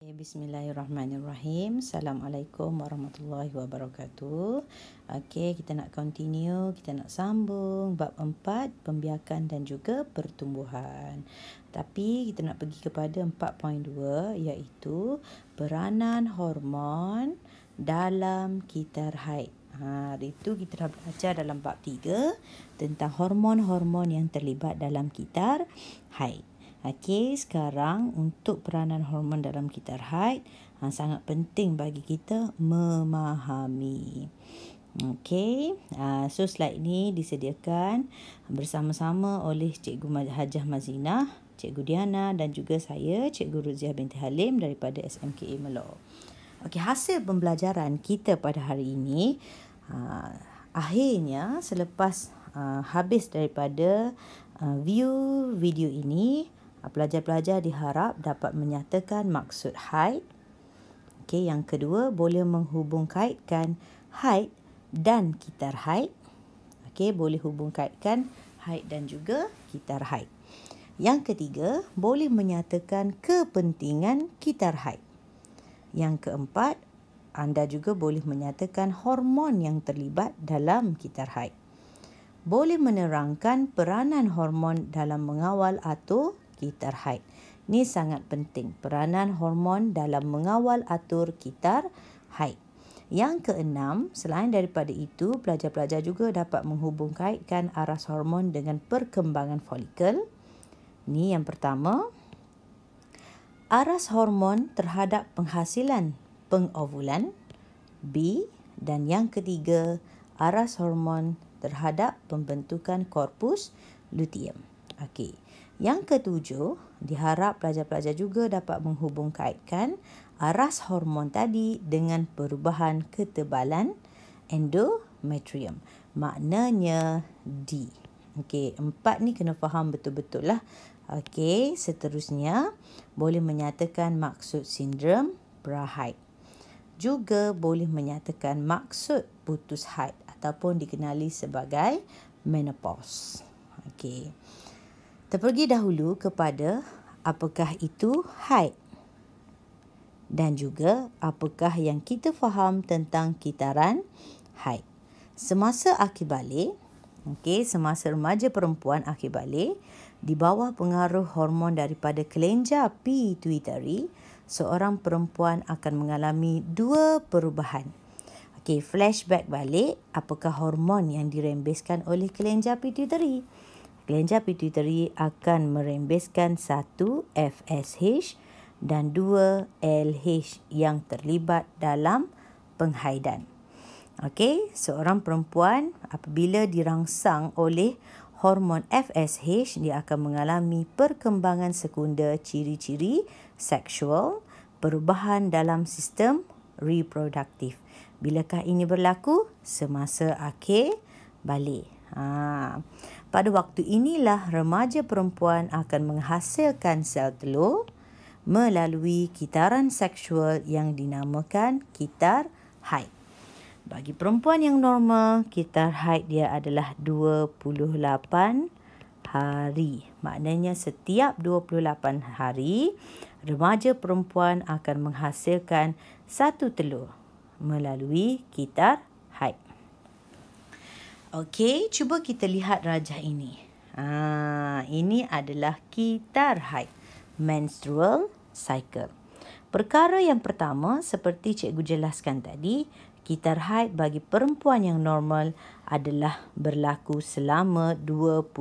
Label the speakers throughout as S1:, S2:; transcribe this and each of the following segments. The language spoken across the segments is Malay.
S1: Bismillahirrahmanirrahim. Assalamualaikum warahmatullahi wabarakatuh. Okey, kita nak continue, kita nak sambung bab 4, pembiakan dan juga pertumbuhan. Tapi kita nak pergi kepada 4.2 iaitu peranan hormon dalam kitar haid. Hari itu kita dah belajar dalam bab 3 tentang hormon-hormon yang terlibat dalam kitar haid. Okey, sekarang untuk peranan hormon dalam kitar haid sangat penting bagi kita memahami. Okey, so slide ni disediakan bersama-sama oleh Cikgu Hajah Mazinah, Cikgu Diana dan juga saya, Cikgu Ruziah binti Halim daripada SMKA Melor. Okey, hasil pembelajaran kita pada hari ini, akhirnya selepas habis daripada view video ini, pelajar-pelajar diharap dapat menyatakan maksud haid. Okey, yang kedua, boleh menghubungkaitkan haid dan kitar haid. Okey, boleh hubungkaitkan haid dan juga kitar haid. Yang ketiga, boleh menyatakan kepentingan kitar haid. Yang keempat, anda juga boleh menyatakan hormon yang terlibat dalam kitar haid. Boleh menerangkan peranan hormon dalam mengawal atur kitar haid. Ini sangat penting, peranan hormon dalam mengawal atur kitar haid. Yang keenam, selain daripada itu, pelajar-pelajar juga dapat menghubungkaitkan aras hormon dengan perkembangan folikel. Ini yang pertama. Aras hormon terhadap penghasilan pengovulan. B. Dan yang ketiga, aras hormon terhadap pembentukan korpus luteum. Okey. Yang ketujuh, diharap pelajar-pelajar juga dapat menghubungkaitkan aras hormon tadi dengan perubahan ketebalan endometrium. Maknanya D. Okey, 4 ni kena faham betul-betul lah. Okey, seterusnya boleh menyatakan maksud sindrom pra-haid. Juga boleh menyatakan maksud putus haid ataupun dikenali sebagai menopause. Okey. Terpergi dahulu kepada apakah itu haid dan juga apakah yang kita faham tentang kitaran haid. Semasa akhir balik, semasa remaja perempuan akhir balik, di bawah pengaruh hormon daripada kelenjar pituitari, seorang perempuan akan mengalami dua perubahan. Flashback balik, apakah hormon yang dirembeskan oleh kelenjar pituitari? Kelenjar pituitari akan merembeskan 1 FSH dan 2 LH yang terlibat dalam penghaidan. Seorang perempuan apabila dirangsang oleh hormon FSH, dia akan mengalami perkembangan sekunda ciri-ciri seksual, perubahan dalam sistem reproduktif. Bilakah ini berlaku? Semasa akhir balik. Pada waktu inilah remaja perempuan akan menghasilkan sel telur melalui kitaran seksual yang dinamakan kitar haid. Bagi perempuan yang normal, kitar haid dia adalah 28 hari. Maknanya setiap 28 hari, remaja perempuan akan menghasilkan satu telur melalui kitar haid. Okey, cuba kita lihat rajah ini. Ini adalah kitar haid, menstrual cycle. Perkara yang pertama, seperti cikgu jelaskan tadi, kitar haid bagi perempuan yang normal adalah berlaku selama 28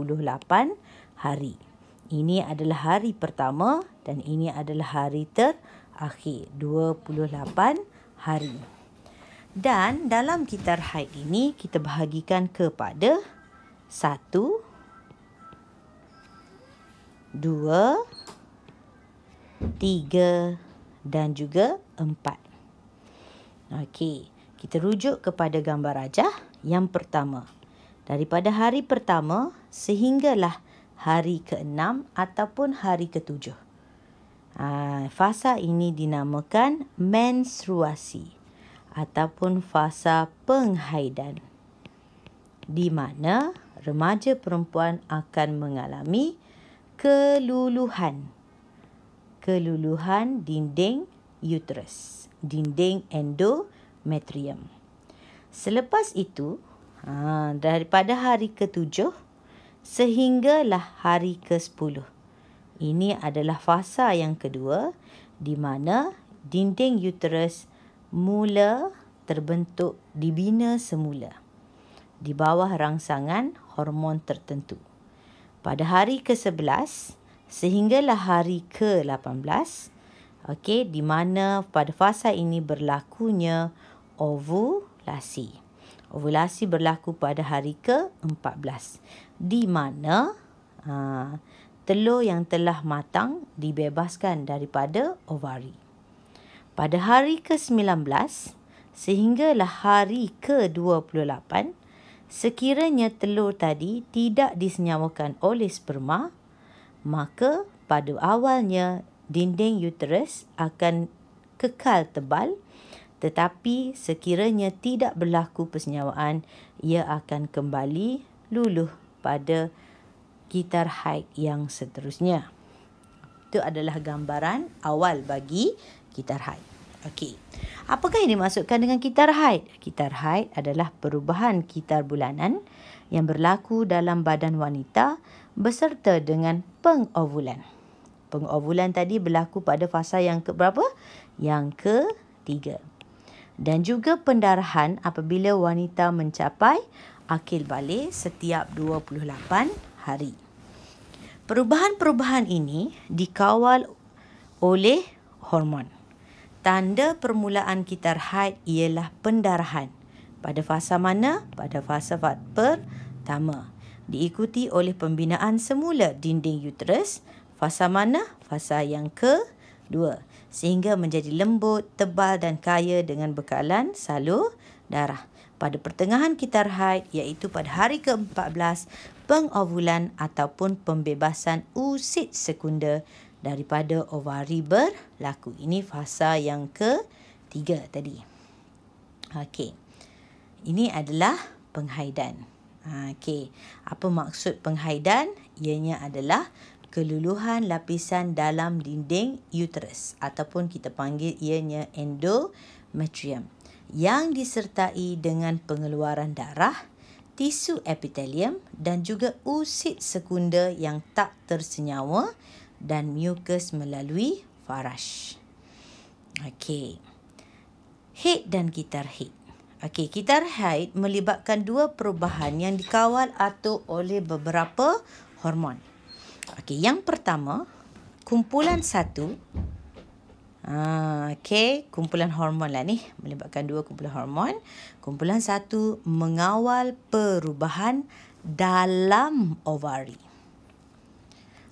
S1: hari. Ini adalah hari pertama dan ini adalah hari terakhir, 28 hari. Dan dalam kitar haid ini kita bahagikan kepada 1, 2, 3 dan juga 4. Okey, kita rujuk kepada gambar rajah yang pertama. Daripada hari pertama sehinggalah hari ke-6 ataupun hari ke-7. Fasa ini dinamakan menstruasi ataupun fasa penghaidan, di mana remaja perempuan akan mengalami keluluhan dinding uterus, dinding endometrium. Selepas itu, daripada hari ke-7 sehinggalah hari ke-10. Ini adalah fasa yang kedua di mana dinding uterus mula terbentuk, dibina semula di bawah rangsangan hormon tertentu. Pada hari ke-11 sehinggalah hari ke-18, di mana pada fasa ini berlakunya ovulasi. Ovulasi berlaku pada hari ke-14 di mana telur yang telah matang dibebaskan daripada ovari. Pada hari ke-19 sehinggalah hari ke-28, sekiranya telur tadi tidak disenyawakan oleh sperma, maka pada awalnya dinding uterus akan kekal tebal, tetapi sekiranya tidak berlaku persenyawaan, ia akan kembali luluh pada gitar haid yang seterusnya. Itu adalah gambaran awal bagi gitar haid. Okey. Apakah yang dimaksudkan dengan gitar haid? Gitar haid adalah perubahan gitar bulanan yang berlaku dalam badan wanita beserta dengan pengovulan. Pengovulan tadi berlaku pada fasa yang keberapa? Yang ke-3. Dan juga pendarahan apabila wanita mencapai akil balik setiap 28 hari. Perubahan-perubahan ini dikawal oleh hormon. Tanda permulaan gitar haid ialah pendarahan. Pada fasa mana? Pada fasa pertama. Diikuti oleh pembinaan semula dinding uterus. Fasa mana? Fasa yang kedua. Sehingga menjadi lembut, tebal dan kaya dengan bekalan salur darah. Pada pertengahan gitar haid, iaitu pada hari ke-14, pengovulan ataupun pembebasan usid sekunder daripada ovari berlaku. Ini fasa yang ke-3 tadi. Okey. Ini adalah penghaidan. Okey. Apa maksud penghaidan? Ianya adalah keluluhan lapisan dalam dinding uterus ataupun kita panggil ianya endometrium yang disertai dengan pengeluaran darah, tisu epitelium dan juga usid sekunder yang tak tersenyawa dan mukus melalui faraj. Okey. Haid dan gitar haid. Okey, gitar haid melibatkan dua perubahan yang dikawal atau oleh beberapa hormon. Okey, yang pertama, kumpulan satu. Kumpulan hormon lah ni. Melibatkan dua kumpulan hormon. Kumpulan satu mengawal perubahan dalam ovari.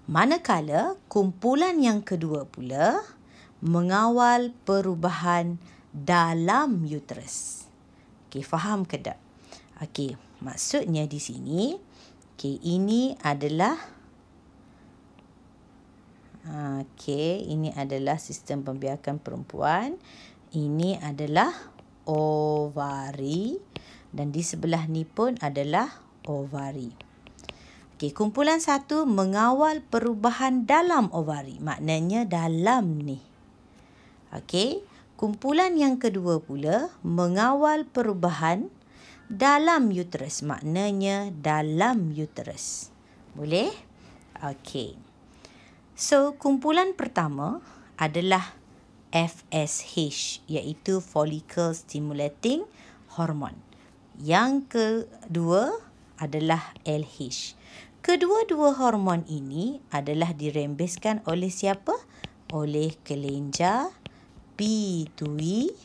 S1: Manakala kumpulan yang kedua pula mengawal perubahan dalam uterus. Okey, faham ke tak? Okey, maksudnya di sini, ini adalah ini adalah sistem pembiakan perempuan. Ini adalah ovari dan di sebelah ni pun adalah ovari. Okey, kumpulan satu mengawal perubahan dalam ovari. Maknanya dalam ni. Okey, kumpulan yang kedua pula mengawal perubahan dalam uterus. Maknanya dalam uterus. Boleh? Okey. So, kumpulan pertama adalah FSH, iaitu Follicle Stimulating Hormone. Yang kedua adalah LH. Kedua-dua hormon ini adalah dirembeskan oleh siapa? Oleh kelenjar pituitari.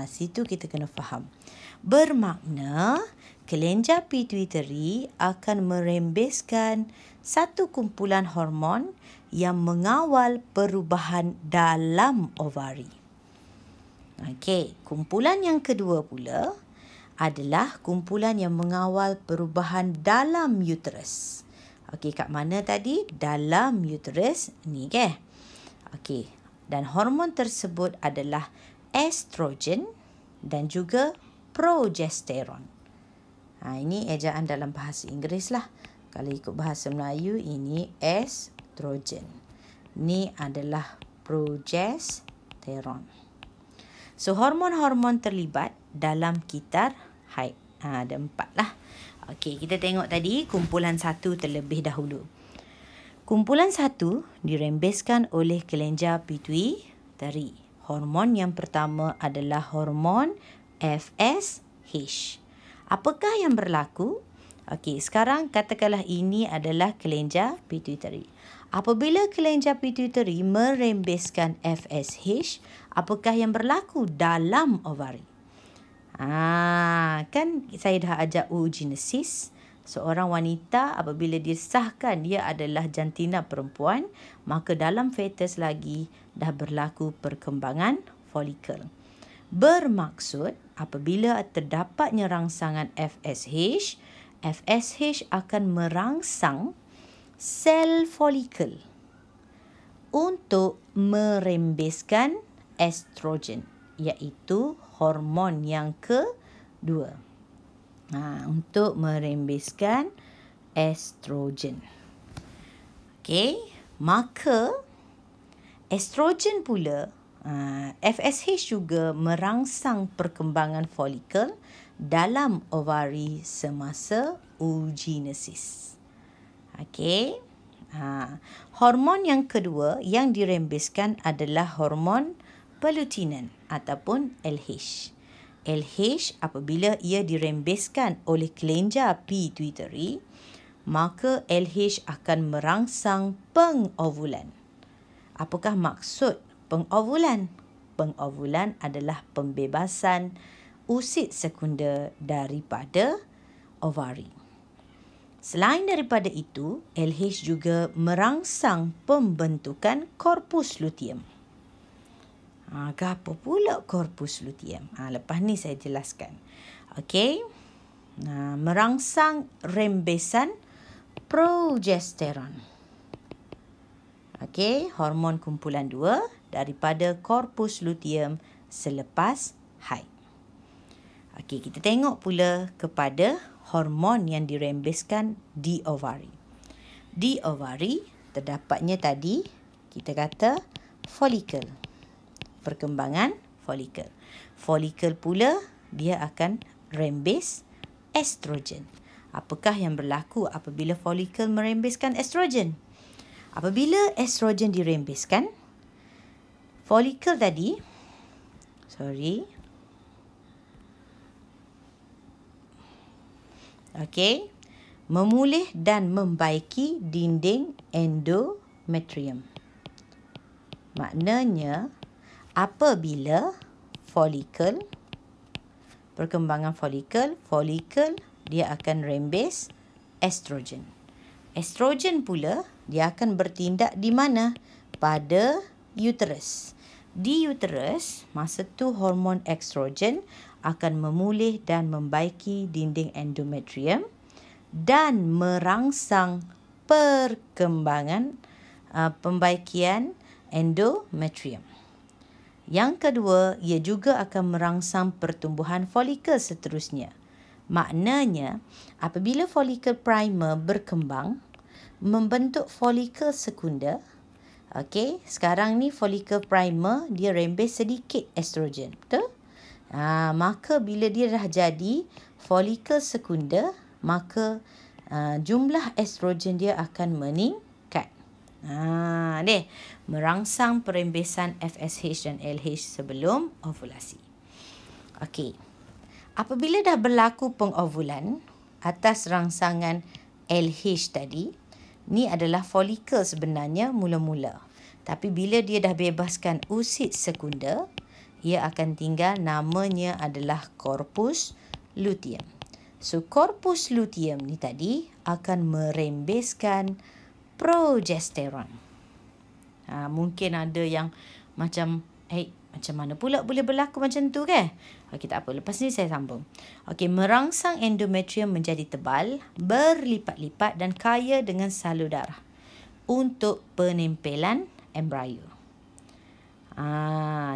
S1: Situ kita kena faham. Bermakna kelenjar pituitari akan merembeskan satu kumpulan hormon yang mengawal perubahan dalam ovari. Okey, kumpulan yang kedua pula adalah kumpulan yang mengawal perubahan dalam uterus. Okey, kat mana tadi? Dalam uterus ni ke? Okey, dan hormon tersebut adalah estrogen dan juga progesteron. Ini ejaan dalam bahasa Inggeris lah. Kalau ikut bahasa Melayu, ini estrogen. Ni adalah progesteron. progesterone. So, hormon-hormon terlibat dalam kitar haid. Ada 4 lah. Okey, kita tengok tadi kumpulan 1 terlebih dahulu. Kumpulan 1 dirembeskan oleh kelenjar pituitari. Hormon yang pertama adalah hormon FSH. Apakah yang berlaku? Okey, sekarang katakanlah ini adalah kelenjar pituitari. Apabila kelenjar pituitari merembeskan FSH, apakah yang berlaku dalam ovari? Kan saya dah ajak oogenesis. Seorang wanita apabila disahkan dia adalah jantina perempuan, maka dalam fetus lagi dah berlaku perkembangan folikel. Bermaksud apabila terdapatnya rangsangan FSH, FSH akan merangsang sel folikel untuk merembeskan estrogen, iaitu hormon yang kedua. Untuk merembeskan estrogen. Okey, maka estrogen pula, FSH juga merangsang perkembangan folikel dalam ovari semasa oogenesis. Okey. Hormon yang kedua yang dirembeskan adalah hormon pelutinan ataupun LH. LH apabila ia dirembeskan oleh kelenjar pituitari, maka LH akan merangsang pengovulan. Apakah maksud pengovulan? Pengovulan adalah pembebasan usid sekunder daripada ovari. Selain daripada itu, LH juga merangsang pembentukan korpus luteum. Apa pula korpus luteum? Lepas ni saya jelaskan. Okey. Merangsang rembesan progesteron. Okey, hormon kumpulan 2 daripada korpus luteum selepas haid. Okey, kita tengok pula kepada hormon yang dirembeskan di ovari. Di ovari terdapatnya tadi kita kata folikel. Perkembangan folikel. Folikel pula dia akan rembes estrogen. Apakah yang berlaku apabila folikel merembeskan estrogen? Apabila estrogen dirembeskan, folikel tadi memulih dan membaiki dinding endometrium. Maknanya apabila perkembangan folikel dia akan rembes estrogen. Estrogen pula dia akan bertindak di mana? Pada uterus. Di uterus, masa tu hormon estrogen akan memulih dan membaiki dinding endometrium dan merangsang perkembangan pembaikian endometrium. Yang kedua, ia juga akan merangsang pertumbuhan folikel seterusnya. Maknanya, apabila folikel primer berkembang, membentuk folikel sekunder. Okey, sekarang ni folikel primer dia rembes sedikit estrogen, betul? Maka bila dia dah jadi folikel sekunder, maka jumlah estrogen dia akan meningkat. Merangsang perembesan FSH dan LH sebelum ovulasi. Okey. Apabila dah berlaku pengovulan atas rangsangan LH tadi, ni adalah folikel sebenarnya mula-mula. Tapi bila dia dah bebaskan usid sekunder, ia akan tinggal namanya adalah korpus luteum. So, korpus luteum ni tadi akan merembeskan progesteron. Mungkin ada yang macam, macam mana pula boleh berlaku macam tu ke? Okey, tak apa. Lepas ni saya sambung. Okey, merangsang endometrium menjadi tebal, berlipat-lipat dan kaya dengan salur darah untuk penempelan embrio.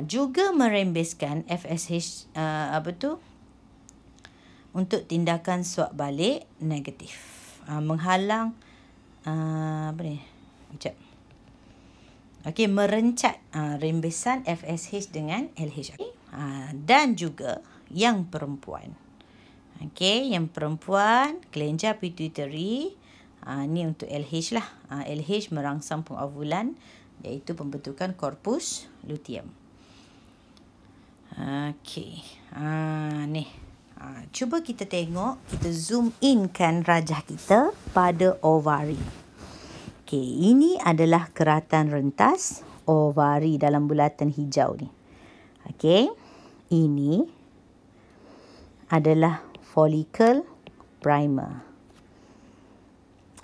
S1: Juga merembeskan FSH untuk tindakan suap balik negatif. Menghalang Okey, merencat rembesan FSH dengan LH. Dan juga yang perempuan. Okey, yang perempuan kelenjar pituitary ni untuk LH lah. LH merangsang pengovulan iaitu pembentukan korpus luteum. Okey. Ni. Cuba kita tengok, kita zoom in kan rajah kita pada ovari. Okey, ini adalah keratan rentas ovari dalam bulatan hijau ni. Okey, ini adalah follicle primer.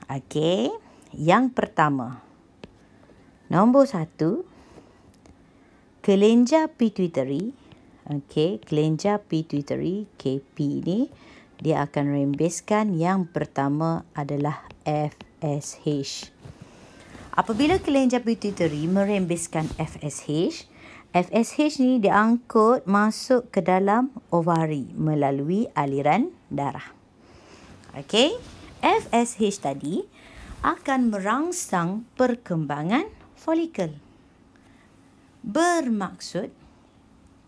S1: Okey, yang pertama. Nombor 1, kelenjar pituitary. Okey, kelenjar pituitary KP ni dia akan rembeskan yang pertama adalah FSH. Apabila kelenjar pituitary merembeskan FSH, FSH ni diangkut masuk ke dalam ovari melalui aliran darah. Okey, FSH tadi akan merangsang perkembangan folikel. Bermaksud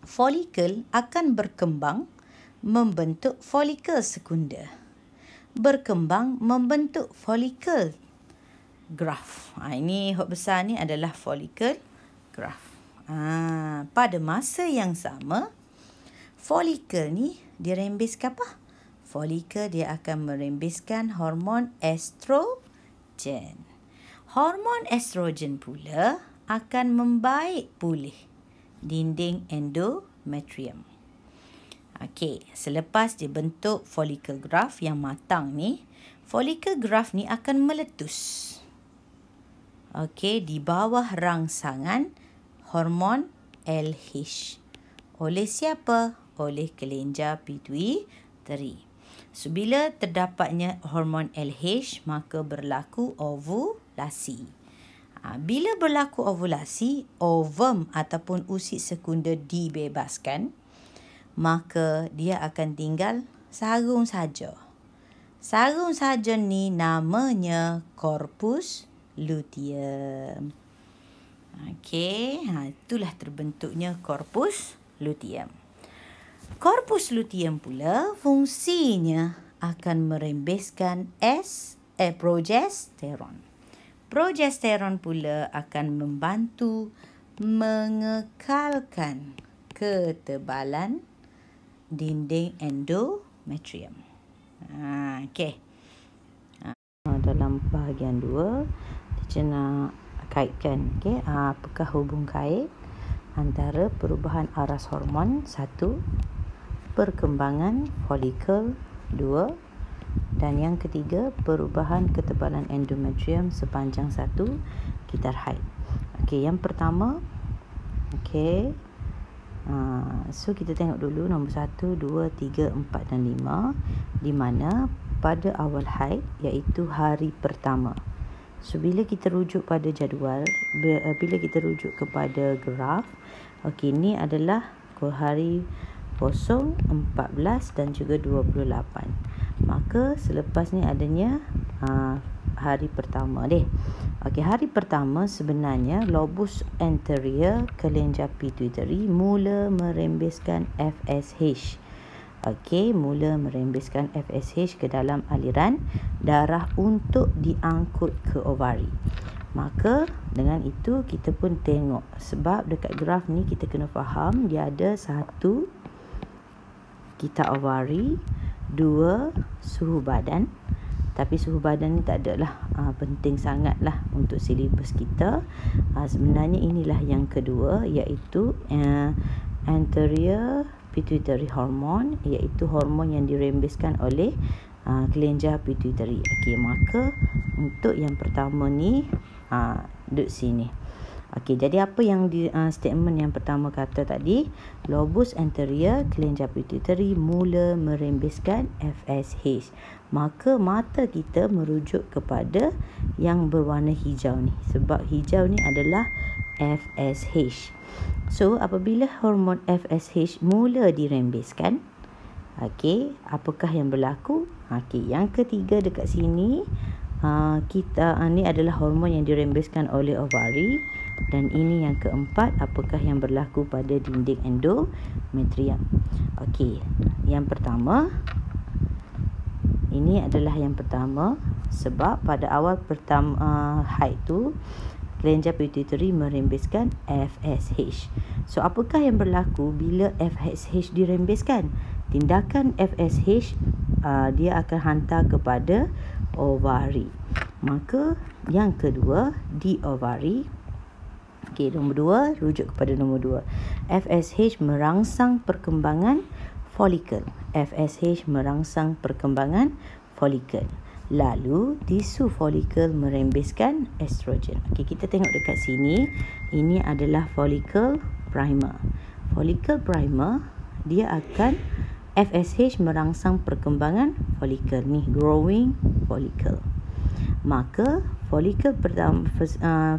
S1: folikel akan berkembang membentuk folikel sekunda. Berkembang membentuk folikel graft. Ini hok besar ni adalah folikel graft. Pada masa yang sama, folikel ni dirembeskan apa? Folikel dia akan merembeskan hormon estrogen. Hormon estrogen pula akan membaik pulih dinding endometrium. Okey, selepas dibentuk folikel graft yang matang ni, folikel graft ni akan meletus. Okey, di bawah rangsangan hormon LH. Oleh siapa? Oleh kelenjar pituitary. So, bila terdapatnya hormon LH, maka berlaku ovulasi. Bila berlaku ovulasi, ovum ataupun usid sekunda dibebaskan, maka dia akan tinggal sarung saja. Sarung saja ni namanya korpus luteum. Okey, itulah terbentuknya korpus luteum. Korpus luteum pula fungsinya akan merembeskan progesteron. Progesteron pula akan membantu mengekalkan ketebalan dinding endometrium. Okey. Dalam bahagian 2, teacher nak kaitkan apakah hubung kait antara perubahan aras hormon 1, perkembangan folikel 2, dan yang ketiga, perubahan ketebalan endometrium sepanjang 1 gitar haid. Okey, yang pertama, okey. So kita tengok dulu nombor 1, 2, 3, 4 dan 5 di mana pada awal haid iaitu hari pertama. So bila kita rujuk pada jadual, bila kita rujuk kepada graf, okey, ini adalah hari 0, 14 dan juga 28. Maka selepas ni adanya hari pertama deh. Okey, hari pertama sebenarnya lobus anterior kelenjar pituitary mula merembeskan FSH. Okey, mula merembeskan FSH ke dalam aliran darah untuk diangkut ke ovari. Maka dengan itu kita pun tengok, sebab dekat graf ni kita kena faham dia ada 1 kita ovari, 2 suhu badan. Tapi suhu badan ni tak adalah penting sangat lah untuk silibus kita. Sebenarnya inilah yang kedua, iaitu anterior pituitary hormone, iaitu hormon yang dirembeskan oleh kelenjar pituitary. Okey, maka untuk yang pertama ni duduk sini. Okey, jadi apa yang di statement yang pertama kata tadi, lobus anterior kelenjar pituitary mula merembeskan FSH. Maka mata kita merujuk kepada yang berwarna hijau ni, sebab hijau ni adalah FSH. So apabila hormon FSH mula dirembeskan, okey, apakah yang berlaku? Okey, yang ketiga dekat sini Ni adalah hormon yang dirembeskan oleh ovari. Dan ini yang keempat, apakah yang berlaku pada dinding endometrium. Okey, yang pertama, ini adalah yang pertama, sebab pada awal haid tu kelenjar pituitari merembeskan FSH. So apakah yang berlaku bila FSH dirembeskan? Tindakan FSH dia akan hantar kepada ovari. Maka yang kedua, di ovari. Okey, nombor 2, rujuk kepada nombor 2. FSH merangsang perkembangan folikel. FSH merangsang perkembangan folikel. Lalu tisu folikel merembeskan estrogen. Okey, kita tengok dekat sini. Ini adalah folikel primer. Folikel primer, dia akan FSH merangsang perkembangan folikel. Ni growing folicle. Maka folikel pertama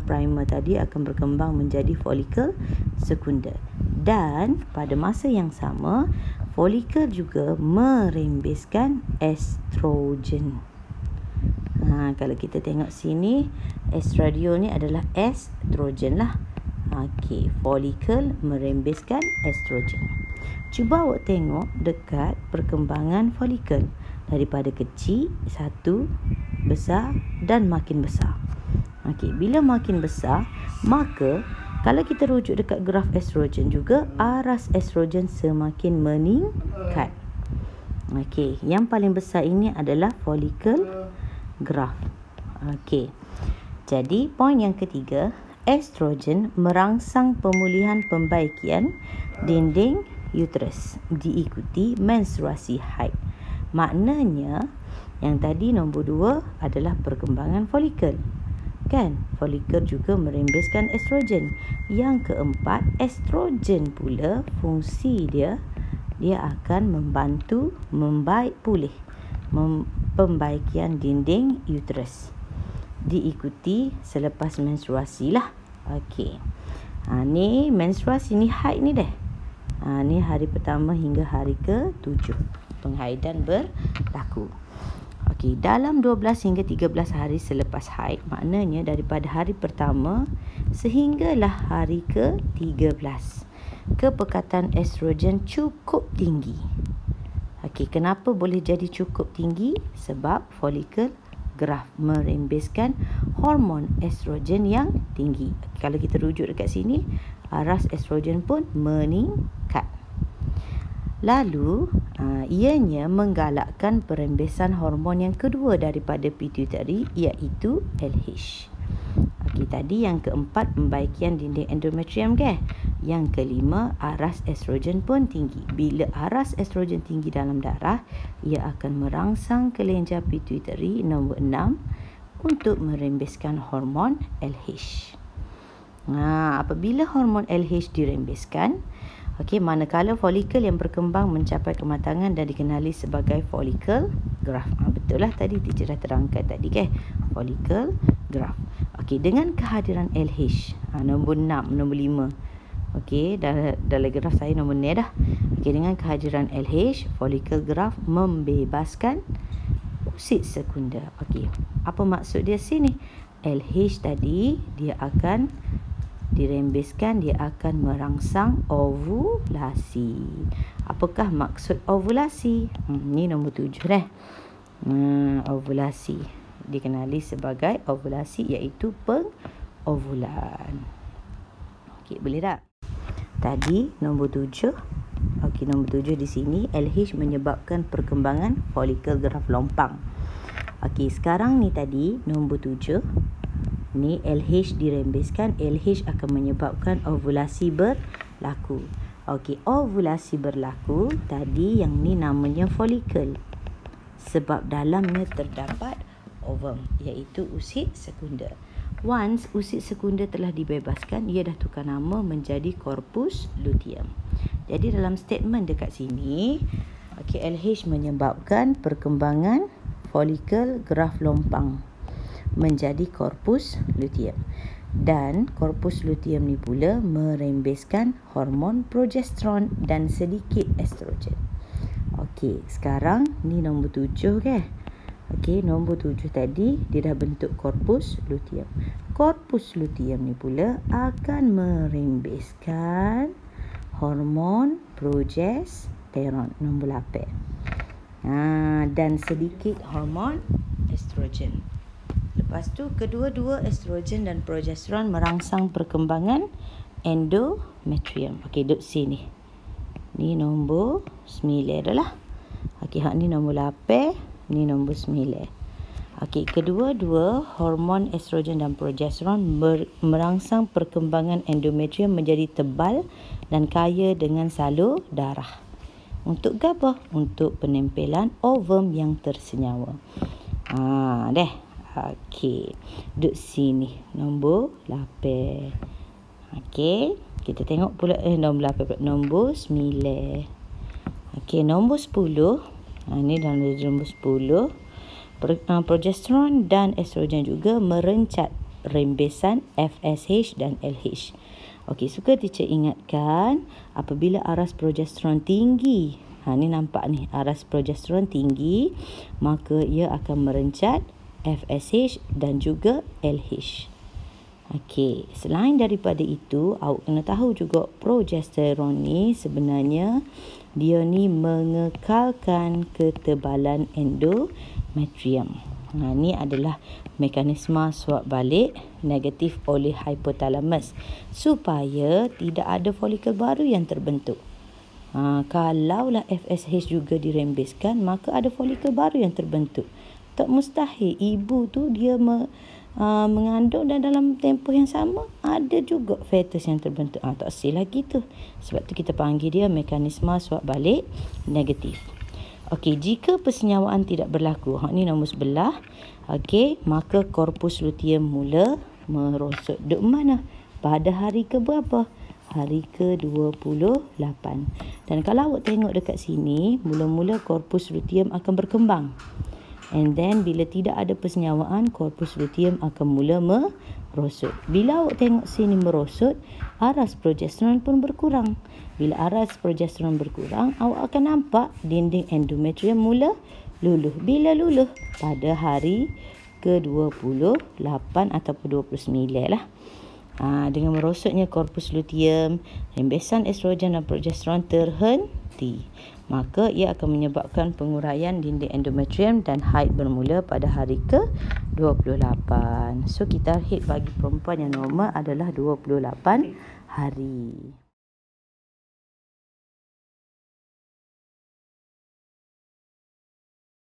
S1: primer tadi akan berkembang menjadi folikel sekunder. Dan pada masa yang sama, folikel juga merembeskan estrogen. Kalau kita tengok sini, estradiol ni adalah estrogen lah. Okey, folikel merembeskan estrogen. Cuba awak tengok dekat perkembangan folikel. Daripada kecil, satu, besar dan makin besar. Okey, bila makin besar, maka kalau kita rujuk dekat graf estrogen juga, aras estrogen semakin meningkat. Okey, yang paling besar ini adalah folikel graf. Okey. Jadi, poin yang ketiga, estrogen merangsang pemulihan pembaikian dinding uterus diikuti menstruasi haid. Maknanya, yang tadi nombor 2 adalah perkembangan folikel. Kan? Folikel juga merembeskan estrogen. Yang keempat, estrogen pula fungsi dia akan membantu pembaikian dinding uterus. Diikuti selepas menstruasi lah. Okey. Ni menstruasi ni haid ni deh. Ni hari pertama hingga hari ke-7 penghaidan berlaku. Okey, dalam 12 hingga 13 hari selepas haid, maknanya daripada hari pertama sehinggalah hari ke-13, kepekatan estrogen cukup tinggi. Okey, kenapa boleh jadi cukup tinggi? Sebab folikel graf merembeskan hormon estrogen yang tinggi. Kalau kita rujuk dekat sini, aras estrogen pun meningkat. Lalu, ianya menggalakkan perembesan hormon yang kedua daripada pituitari, iaitu LH. Okey, tadi yang keempat, pembaikian dinding endometrium ke? Yang kelima, aras estrogen pun tinggi. Bila aras estrogen tinggi dalam darah, ia akan merangsang kelenjar pituitari nombor 6 untuk merembeskan hormon LH. Apabila hormon LH dirembeskan, okey, manakala folikel yang berkembang mencapai kematangan dan dikenali sebagai folikel graf. Betul lah tadi teacher dah terangkan tadi ke? Folikel graf. Okey, dengan kehadiran LH, nombor 6, nombor 5. Okey, dalam graf saya nombor ni dah. Okey, dengan kehadiran LH, folikel graf membebaskan usid sekunder. Okey, apa maksud dia sini? LH tadi dia akan dirembeskan, dia akan merangsang ovulasi. Apakah maksud ovulasi? Ni nombor 7 dah. Ovulasi dikenali sebagai ovulasi, iaitu pengovulan. Okey, boleh tak? Tadi nombor 7. Okey, nombor 7 di sini, LH menyebabkan perkembangan folikel graf lompang. Okey, sekarang ni tadi nombor 7. Ni LH dirembeskan, LH akan menyebabkan ovulasi berlaku. Okey, ovulasi berlaku, tadi yang ni namanya folikel. Sebab dalamnya terdapat ovum, iaitu usid sekunder. Once usid sekunder telah dibebaskan, ia dah tukar nama menjadi corpus luteum. Jadi dalam statement dekat sini, okey, LH menyebabkan perkembangan folikel graf lompang menjadi corpus luteum. Dan corpus luteum ni pula merembeskan hormon progesteron dan sedikit estrogen. Okey, sekarang ni nombor 7 ke? Okey, nombor 7 tadi dia dah bentuk korpus luteum. Korpus luteum ni pula akan merembeskan hormon progesteron nombor 8. Dan sedikit hormon estrogen. Lepas tu kedua-dua estrogen dan progesteron merangsang perkembangan endometrium. Okey, duduk sini. Ni nombor 9 dah lah. Okey, hak ni nombor 8, ni nombor 9. Okey, kedua-dua hormon estrogen dan progesteron merangsang perkembangan endometrium menjadi tebal dan kaya dengan salur darah. Untuk apa? Untuk penempelan ovum yang tersenyawa. Deh. Okey, duduk sini. Nombor 8. Okey, kita tengok pula nombor 8 pula. Nombor 9. Okey, nombor 10. Ini dalam nombor 10. Progesteron dan estrogen juga merencat rembesan FSH dan LH. Okey, suka teacher ingatkan apabila aras progesteron tinggi. Ni nampak ni, aras progesteron tinggi, maka ia akan merencat FSH dan juga LH. Okey, selain daripada itu, awak kena tahu juga progesteron ni sebenarnya dia ni mengekalkan ketebalan endometrium. Ni adalah mekanisme suap balik negatif oleh hypothalamus supaya tidak ada folikel baru yang terbentuk. Kalaulah FSH juga dirembeskan, maka ada folikel baru yang terbentuk. Tak mustahil ibu tu dia mengandung dan dalam tempoh yang sama ada juga fetus yang terbentuk. Tak silap gitu. Sebab tu kita panggil dia mekanisme suap balik negatif. Okey, jika persenyawaan tidak berlaku, ni nombor 11. Okey, maka korpus luteum mula merosot. Duk mana? Pada hari ke berapa? Hari ke-28. Dan kalau awak tengok dekat sini, mula-mula korpus luteum akan berkembang. And then bila tidak ada persenyawaan, korpus luteum akan mula merosot. Bila awak tengok sini merosot, aras progesteron pun berkurang. Bila aras progesteron berkurang, awak akan nampak dinding endometrium mula luluh. Bila luluh? Pada hari ke-28 ataupun 29 lah. Dengan merosotnya korpus luteum, rembesan estrogen dan progesteron terhenti. Maka ia akan menyebabkan penguraian dinding endometrium dan haid bermula pada hari ke-28. So, kita haid bagi perempuan yang normal adalah 28 hari.